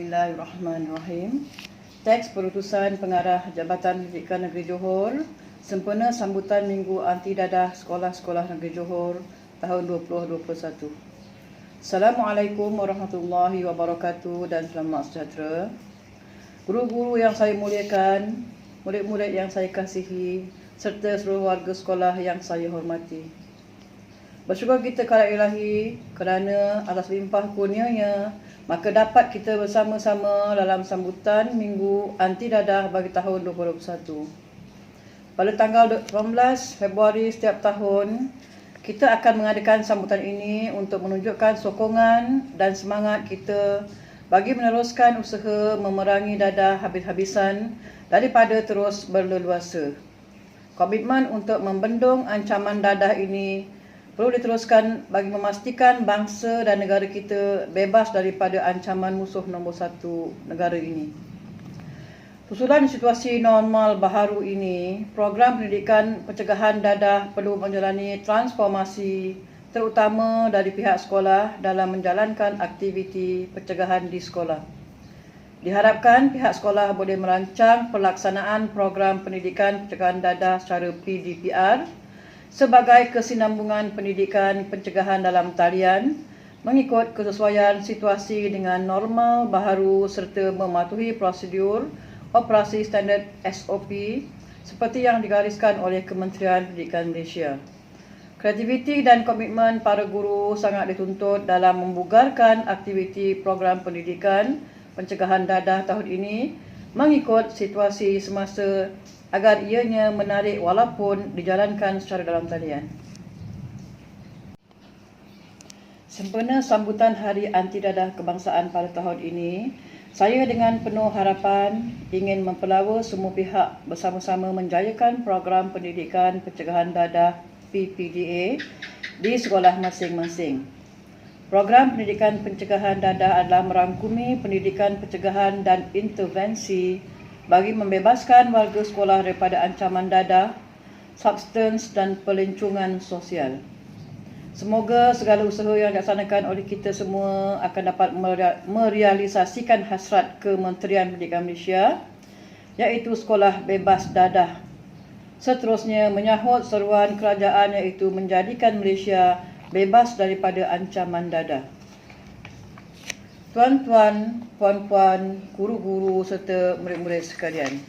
Bismillahirrahmanirrahim. Teks Perutusan Pengarah Jabatan Pendidikan Negeri Johor sempena sambutan Minggu Anti Dadah Sekolah-Sekolah Negeri Johor tahun 2021. Assalamualaikum warahmatullahi wabarakatuh dan selamat sejahtera. Guru-guru yang saya muliakan, murid-murid yang saya kasihi, serta seluruh warga sekolah yang saya hormati. Bersyukur kita kepada Ilahi kerana atas limpah kurnianya, maka dapat kita bersama-sama dalam sambutan Minggu Anti Dadah bagi tahun 2021. Pada tanggal 18 Februari setiap tahun, kita akan mengadakan sambutan ini untuk menunjukkan sokongan dan semangat kita bagi meneruskan usaha memerangi dadah habis-habisan daripada terus berleluasa. Komitmen untuk membendung ancaman dadah ini perlu diteruskan bagi memastikan bangsa dan negara kita bebas daripada ancaman musuh nombor satu negara ini. Susulan situasi normal baharu ini, program pendidikan pencegahan dadah perlu menjalani transformasi terutama dari pihak sekolah dalam menjalankan aktiviti pencegahan di sekolah. Diharapkan pihak sekolah boleh merancang pelaksanaan program pendidikan pencegahan dadah secara PDPR sebagai kesinambungan pendidikan pencegahan dalam talian mengikut kesesuaian situasi dengan normal baharu serta mematuhi prosedur operasi standard SOP seperti yang digariskan oleh Kementerian Pendidikan Malaysia. Kreativiti dan komitmen para guru sangat dituntut dalam membugarkan aktiviti program pendidikan pencegahan dadah tahun ini mengikut situasi semasa agar ianya menarik walaupun dijalankan secara dalam talian. Sempena sambutan Hari Anti Dadah Kebangsaan pada tahun ini, saya dengan penuh harapan ingin mempelawa semua pihak bersama-sama menjayakan program pendidikan pencegahan dadah PPDA di sekolah masing-masing. Program pendidikan pencegahan dadah adalah merangkumi pendidikan pencegahan dan intervensi bagi membebaskan warga sekolah daripada ancaman dadah, substans dan pelancongan sosial. Semoga segala usaha yang dilaksanakan oleh kita semua akan dapat merealisasikan hasrat Kementerian Pendidikan Malaysia, iaitu sekolah bebas dadah. Seterusnya menyahut seruan kerajaan iaitu menjadikan Malaysia bebas daripada ancaman dadah. Tuan-tuan, puan-puan, guru-guru serta murid-murid sekalian.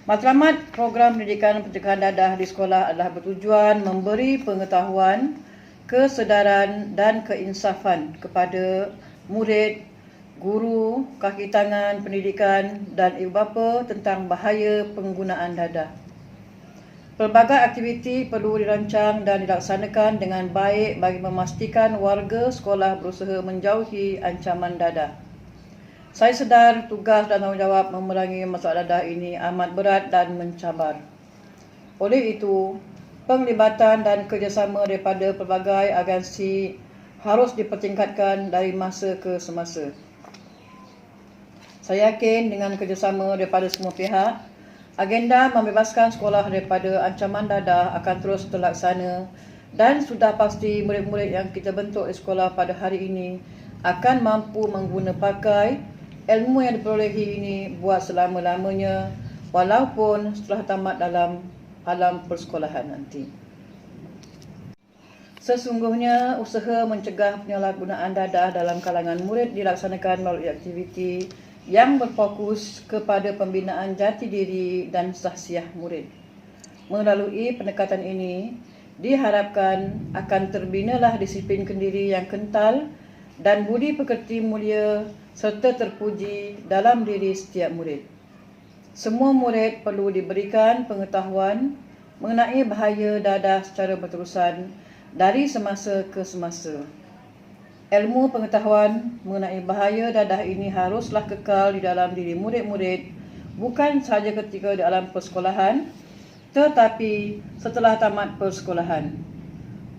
Matlamat program pendidikan pencegahan dadah di sekolah adalah bertujuan memberi pengetahuan, kesedaran dan keinsafan kepada murid, guru, kaki tangan pendidikan dan ibu bapa tentang bahaya penggunaan dadah. Pelbagai aktiviti perlu dirancang dan dilaksanakan dengan baik bagi memastikan warga sekolah berusaha menjauhi ancaman dadah. Saya sedar tugas dan tanggungjawab memerangi masalah dadah ini amat berat dan mencabar. Oleh itu, penglibatan dan kerjasama daripada pelbagai agensi harus dipertingkatkan dari masa ke semasa. Saya yakin dengan kerjasama daripada semua pihak, agenda membebaskan sekolah daripada ancaman dadah akan terus terlaksana dan sudah pasti murid-murid yang kita bentuk di sekolah pada hari ini akan mampu mengguna pakai ilmu yang diperolehi ini buat selama-lamanya walaupun setelah tamat dalam alam persekolahan nanti. Sesungguhnya usaha mencegah penyalahgunaan dadah dalam kalangan murid dilaksanakan melalui aktiviti yang berfokus kepada pembinaan jati diri dan sahsiah murid. Melalui pendekatan ini, diharapkan akan terbinalah disiplin kendiri yang kental dan budi pekerti mulia serta terpuji dalam diri setiap murid. Semua murid perlu diberikan pengetahuan mengenai bahaya dadah secara berterusan dari semasa ke semasa. Ilmu pengetahuan mengenai bahaya dadah ini haruslah kekal di dalam diri murid-murid bukan sahaja ketika di alam persekolahan tetapi setelah tamat persekolahan.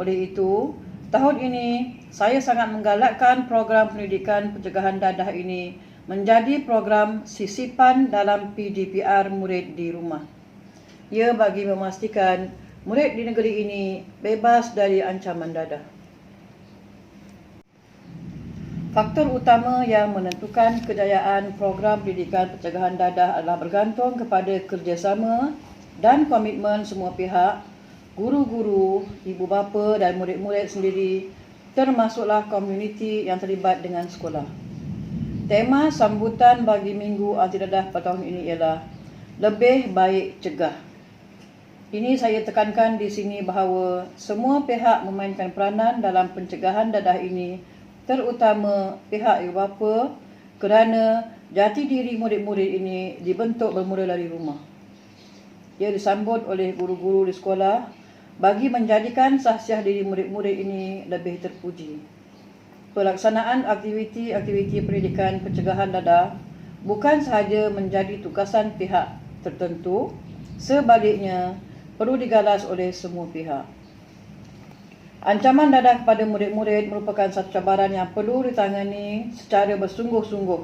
Oleh itu, tahun ini saya sangat menggalakkan program pendidikan pencegahan dadah ini menjadi program sisipan dalam PDPR murid di rumah. Ia bagi memastikan murid di negeri ini bebas dari ancaman dadah. Faktor utama yang menentukan kejayaan program pendidikan pencegahan dadah adalah bergantung kepada kerjasama dan komitmen semua pihak, guru-guru, ibu bapa dan murid-murid sendiri, termasuklah komuniti yang terlibat dengan sekolah. Tema sambutan bagi Minggu Anti Dadah pada tahun ini ialah lebih baik cegah. Ini saya tekankan di sini bahawa semua pihak memainkan peranan dalam pencegahan dadah ini, terutama pihak ibu bapa, kerana jati diri murid-murid ini dibentuk bermula dari rumah. Ia disambut oleh guru-guru di sekolah bagi menjadikan sahsiah diri murid-murid ini lebih terpuji. Pelaksanaan aktiviti-aktiviti pendidikan pencegahan dadah bukan sahaja menjadi tugasan pihak tertentu, sebaliknya perlu digalas oleh semua pihak. Ancaman dadah kepada murid-murid merupakan satu cabaran yang perlu ditangani secara bersungguh-sungguh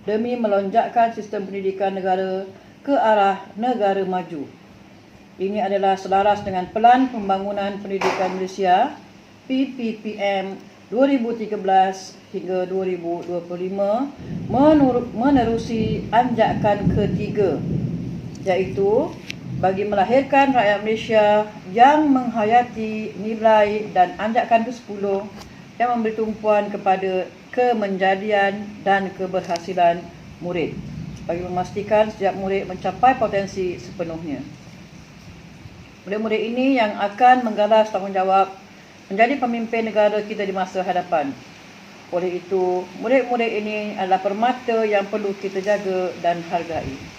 demi melonjakkan sistem pendidikan negara ke arah negara maju. Ini adalah selaras dengan Pelan Pembangunan Pendidikan Malaysia PPPM 2013 hingga 2025 menerusi anjakan ketiga, iaitu bagi melahirkan rakyat Malaysia yang menghayati nilai dan anjakan ke-10 yang memberi tumpuan kepada kemenjadian dan keberhasilan murid, bagi memastikan setiap murid mencapai potensi sepenuhnya. Murid-murid ini yang akan menggalas tanggungjawab menjadi pemimpin negara kita di masa hadapan. Oleh itu, murid-murid ini adalah permata yang perlu kita jaga dan hargai.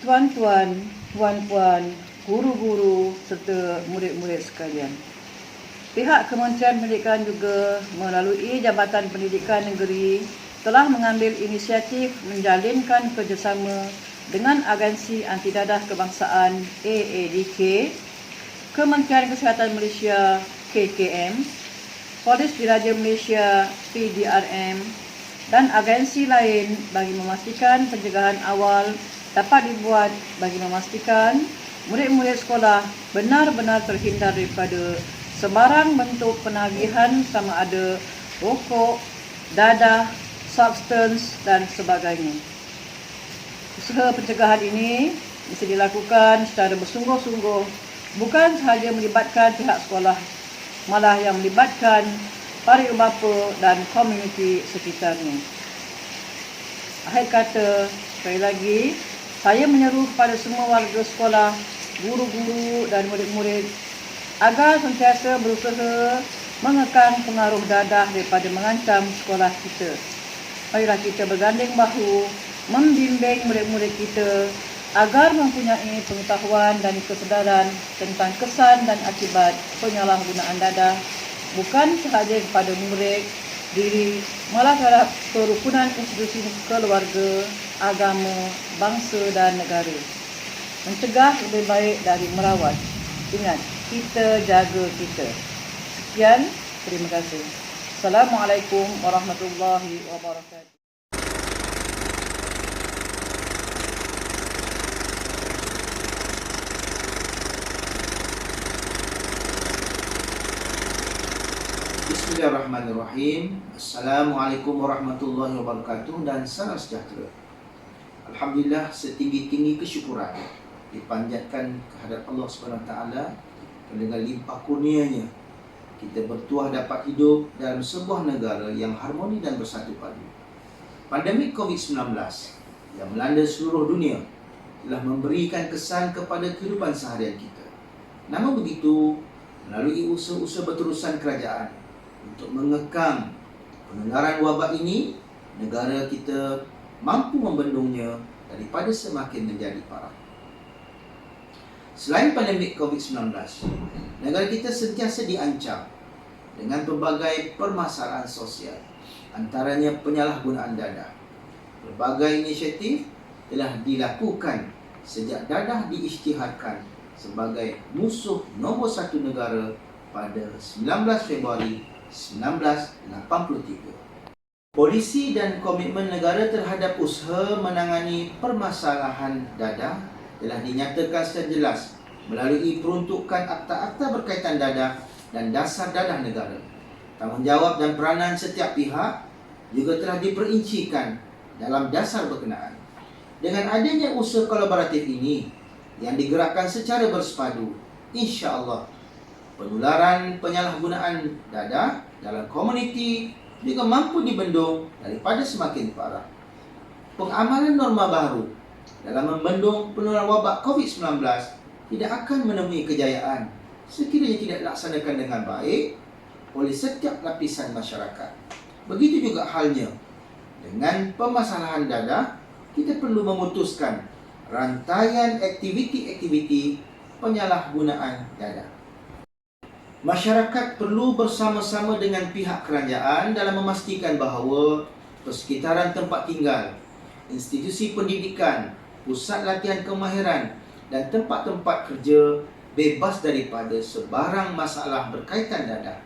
Tuan-tuan, puan-puan, guru-guru serta murid-murid sekalian, pihak Kementerian Pendidikan juga melalui Jabatan Pendidikan Negeri telah mengambil inisiatif menjalinkan kerjasama dengan Agensi Anti Dadah Kebangsaan AADK, Kementerian Kesihatan Malaysia KKM, Polis Diraja Malaysia PDRM dan agensi lain bagi memastikan pencegahan awal dapat dibuat bagi memastikan murid-murid sekolah benar-benar terhindar daripada sebarang bentuk penagihan sama ada rokok, dadah, substans dan sebagainya. Usaha pencegahan ini bisa dilakukan secara bersungguh-sungguh, bukan sahaja melibatkan pihak sekolah, malah yang melibatkan para ibu bapa dan komuniti sekitarnya. Akhir kata, sekali lagi, saya menyeru kepada semua warga sekolah, guru-guru dan murid-murid agar sentiasa berusaha mengekang pengaruh dadah daripada mengancam sekolah kita. Marilah kita berganding bahu membimbing murid-murid kita agar mempunyai pengetahuan dan kesedaran tentang kesan dan akibat penyalahgunaan dadah, bukan sahaja kepada murid diri, malah terhadap kerukunan institusi keluarga, agama, bangsa dan negara. Mencegah lebih baik dari merawat. Ingat, kita jaga kita. Sekian, terima kasih. Assalamualaikum warahmatullahi wabarakatuh. Bismillahirrahmanirrahim. Assalamualaikum warahmatullahi wabarakatuh dan salam sejahtera. Alhamdulillah, setinggi-tinggi kesyukuran dipanjatkan kehadrat Allah SWT dengan limpah kurnianya kita bertuah dapat hidup dalam sebuah negara yang harmoni dan bersatu padu. Pandemik COVID-19 yang melanda seluruh dunia telah memberikan kesan kepada kehidupan seharian kita. Namun begitu, melalui usaha-usaha berterusan kerajaan untuk mengekang penularan wabak ini, negara kita mampu membendungnya daripada semakin menjadi parah. Selain pandemik COVID-19, negara kita sentiasa diancam dengan pelbagai permasalahan sosial, antaranya penyalahgunaan dadah. Berbagai inisiatif telah dilakukan sejak dadah diisytiharkan sebagai musuh nombor satu negara pada 19 Februari 1983. Polisi dan komitmen negara terhadap usaha menangani permasalahan dadah telah dinyatakan secara jelas melalui peruntukan akta-akta berkaitan dadah dan dasar dadah negara. Tanggungjawab dan peranan setiap pihak juga telah diperincikan dalam dasar berkenaan. Dengan adanya usaha kolaboratif ini yang digerakkan secara bersepadu, insya-Allah penularan penyalahgunaan dadah dalam komuniti juga mampu dibendung daripada semakin parah. Pengamalan norma baru dalam membendung penularan wabak COVID-19 tidak akan menemui kejayaan sekiranya tidak dilaksanakan dengan baik oleh setiap lapisan masyarakat. Begitu juga halnya dengan permasalahan dadah, kita perlu memutuskan rantaian aktiviti-aktiviti penyalahgunaan dadah. Masyarakat perlu bersama-sama dengan pihak kerajaan dalam memastikan bahawa persekitaran tempat tinggal, institusi pendidikan, pusat latihan kemahiran dan tempat-tempat kerja bebas daripada sebarang masalah berkaitan dadah.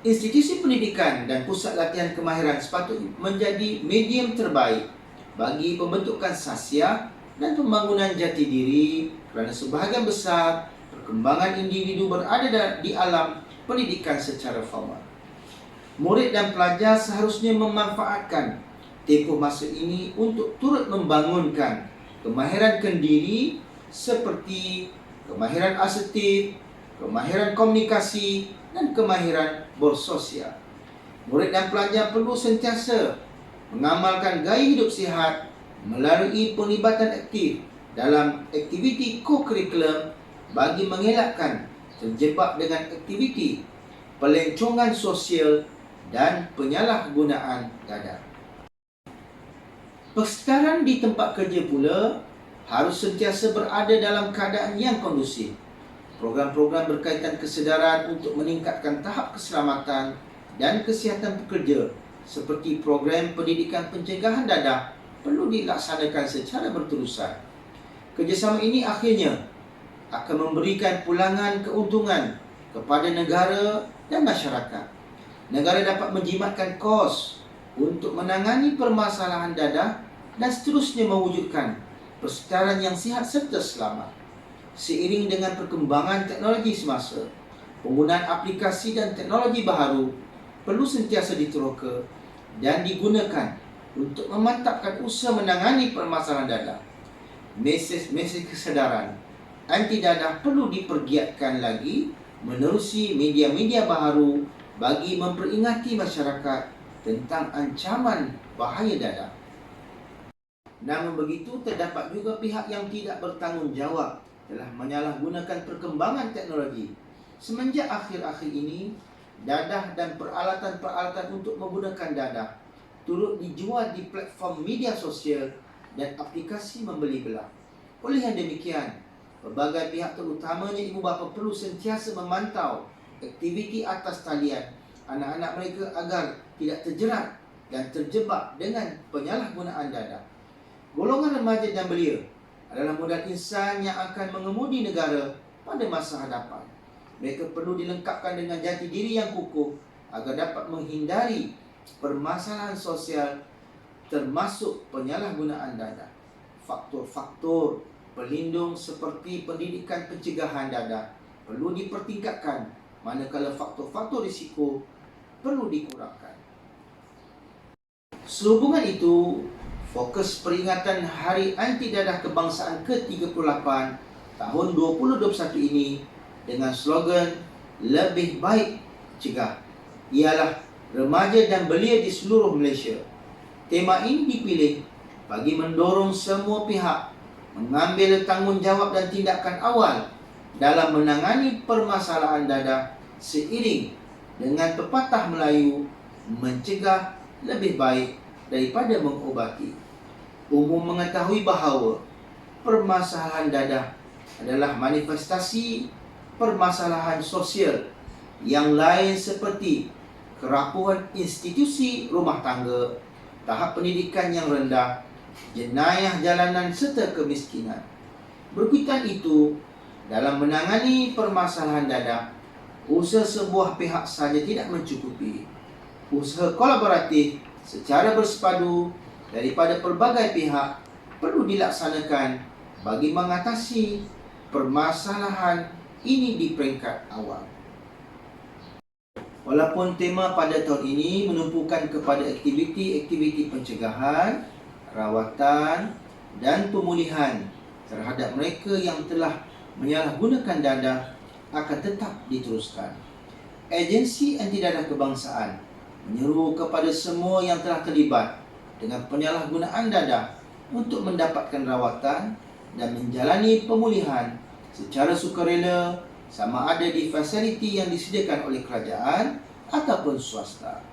Institusi pendidikan dan pusat latihan kemahiran sepatutnya menjadi medium terbaik bagi pembentukan sasiah dan pembangunan jati diri kerana sebahagian besar perkembangan individu berada di alam pendidikan secara formal. Murid dan pelajar seharusnya memanfaatkan tempoh masa ini untuk turut membangunkan kemahiran kendiri seperti kemahiran asertif, kemahiran komunikasi dan kemahiran bersosial. Murid dan pelajar perlu sentiasa mengamalkan gaya hidup sihat melalui penglibatan aktif dalam aktiviti co-curriculum bagi mengelakkan terjebak dengan aktiviti pelancongan sosial dan penyalahgunaan dadah. Persekitaran di tempat kerja pula harus sentiasa berada dalam keadaan yang kondusif. Program-program berkaitan kesedaran untuk meningkatkan tahap keselamatan dan kesihatan pekerja seperti program pendidikan pencegahan dadah perlu dilaksanakan secara berterusan. Kerjasama ini akhirnya akan memberikan pulangan keuntungan kepada negara dan masyarakat. Negara dapat menjimatkan kos untuk menangani permasalahan dadah dan seterusnya mewujudkan persekitaran yang sihat serta selamat. Seiring dengan perkembangan teknologi semasa, penggunaan aplikasi dan teknologi baharu perlu sentiasa diteroka dan digunakan untuk memantapkan usaha menangani permasalahan dadah. Mesej kesedaran anti dadah perlu dipergiatkan lagi menerusi media-media baharu bagi memperingati masyarakat tentang ancaman bahaya dadah. Namun begitu, terdapat juga pihak yang tidak bertanggungjawab telah menyalahgunakan perkembangan teknologi. Semenjak akhir-akhir ini, dadah dan peralatan-peralatan untuk menggunakan dadah turut dijual di platform media sosial dan aplikasi membeli belah. Oleh yang demikian, pelbagai pihak terutamanya ibu bapa perlu sentiasa memantau aktiviti atas talian anak-anak mereka agar tidak terjerat dan terjebak dengan penyalahgunaan dadah. Golongan remaja dan belia adalah modal insan yang akan mengemudi negara pada masa hadapan. Mereka perlu dilengkapkan dengan jati diri yang kukuh agar dapat menghindari permasalahan sosial termasuk penyalahgunaan dadah. Faktor-faktor pelindung seperti pendidikan pencegahan dadah perlu dipertingkatkan, manakala faktor-faktor risiko perlu dikurangkan. Sehubungan itu, fokus peringatan Hari Anti Dadah Kebangsaan ke-38 tahun 2021 ini dengan slogan Lebih Baik Cegah ialah remaja dan belia di seluruh Malaysia. Tema ini dipilih bagi mendorong semua pihak mengambil tanggungjawab dan tindakan awal dalam menangani permasalahan dadah seiring dengan pepatah Melayu mencegah lebih baik daripada mengobati. Umum mengetahui bahawa permasalahan dadah adalah manifestasi permasalahan sosial yang lain seperti kerapuhan institusi rumah tangga, tahap pendidikan yang rendah, jenayah jalanan serta kemiskinan. Berkaitan itu, dalam menangani permasalahan dadah, usaha sebuah pihak sahaja tidak mencukupi. Usaha kolaboratif secara bersepadu daripada pelbagai pihak perlu dilaksanakan bagi mengatasi permasalahan ini di peringkat awal. Walaupun tema pada tahun ini menumpukan kepada aktiviti-aktiviti pencegahan, rawatan dan pemulihan terhadap mereka yang telah menyalahgunakan dadah, akan tetap diteruskan. Agensi Anti Dadah Kebangsaan menyeru kepada semua yang telah terlibat dengan penyalahgunaan dadah untuk mendapatkan rawatan dan menjalani pemulihan secara sukarela, sama ada di fasiliti yang disediakan oleh kerajaan ataupun swasta.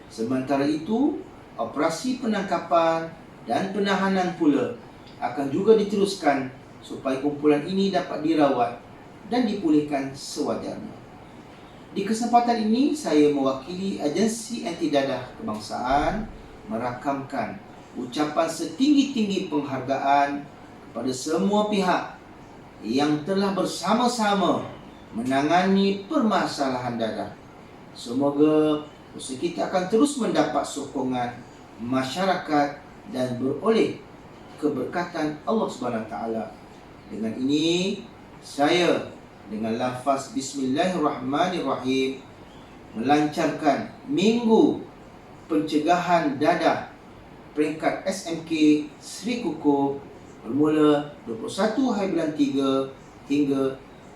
Sementara itu, operasi penangkapan dan penahanan pula akan juga diteruskan supaya kumpulan ini dapat dirawat dan dipulihkan sewajarnya. Di kesempatan ini, saya mewakili Agensi Anti Dadah Kebangsaan merakamkan ucapan setinggi-tinggi penghargaan kepada semua pihak yang telah bersama-sama menangani permasalahan dadah. Semoga usaha kita akan terus mendapat sokongan masyarakat dan beroleh keberkatan Allah SWT. Dengan ini, saya dengan lafaz Bismillahirrahmanirrahim melancarkan Minggu Pencegahan Dadah peringkat SMK Sri Kukuh bermula 21 hari bulan 3 hingga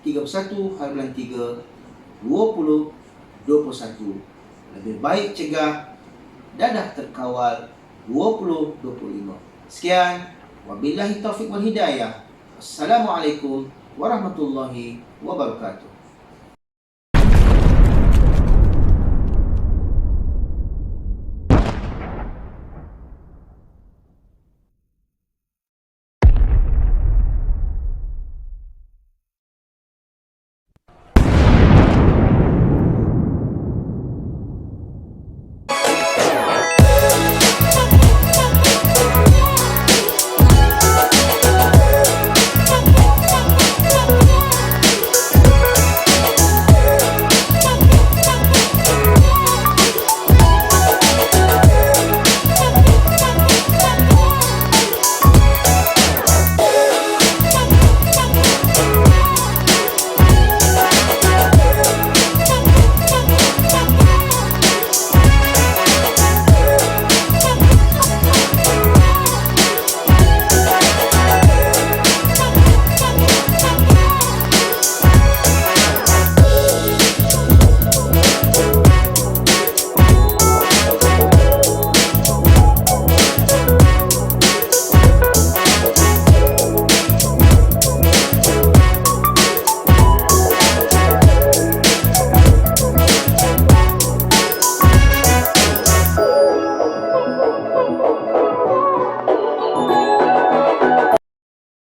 31 hari bulan 3 2021. Lebih baik cegah, dadah terkawal 2025. Sekian, wabillahi taufiq wal hidayah. Assalamualaikum warahmatullahi wabarakatuh.